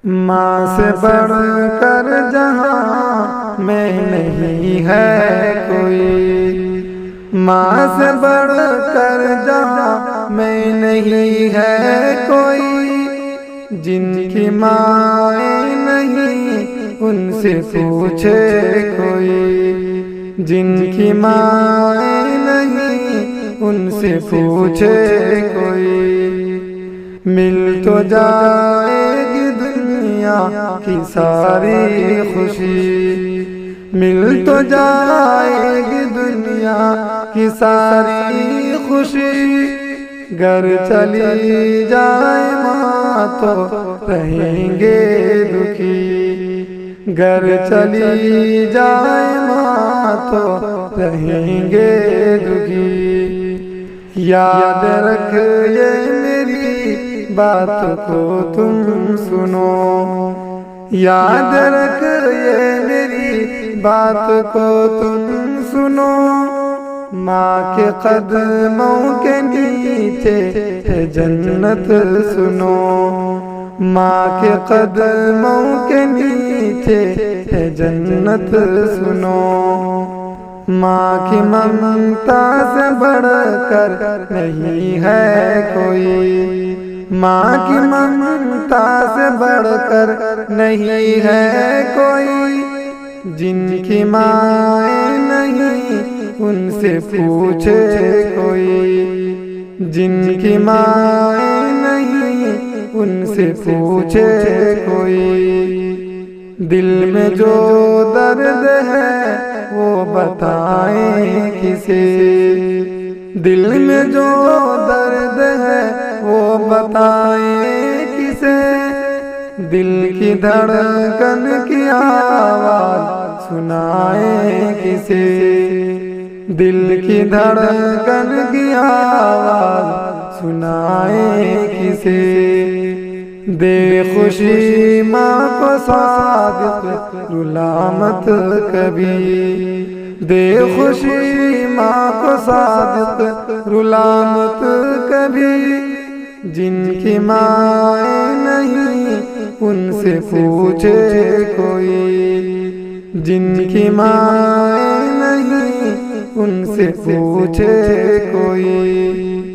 ماں سے بڑھ کر جہاں میں نہیں ہے کوئی، ماں سے بڑھ کر جہاں میں نہیں ہے کوئی، جن کی مائیں نہیں ان سے پوچھے کوئی، جن کی مائیں نہیں ان سے پوچھے کوئی۔ مل تو جائے گی دنیا کی ساری خوشی، مل تو جائے گی دنیا کی ساری خوشی، گر چلی جائے ماں تو رہیں گے دکھی، گر چلی جائے ماں تو رہیں گے دکھی۔ یاد رکھ یہ میری بات کو تم سنو، یاد رکھ یہ میری بات کو تم سنو، ماں کے قدموں کے نیچے ہے جنت سنو، ماں کے قدموں کے نیچے ہے جنت سنو۔ ماں کی ممتا سے بڑھ کر نہیں ہے کوئی، ماں کی ممتا سے بڑھ کر نہیں ہے کوئی، جن کی مائیں نہیں ان سے پوچھے کوئی، جن کی مائیں نہیں ان سے پوچھے کوئی۔ دل میں جو درد ہے وہ بتائیں کسے، دل میں جو درد ہے وہ بتائیں کسے، دل کی دھڑکن کی آواز سنائیں کسے، دل کی دھڑکن کی آواز سنائیں کسے۔ دے خوشی ماں کو صادق رلا مت کبھی، دے خوشی ماں کو صادق رلا مت کبھی، جن کی مائیں نہیں ان سے پوچھے کوئی، جن کی مائیں نہیں ان سے پوچھے کوئی۔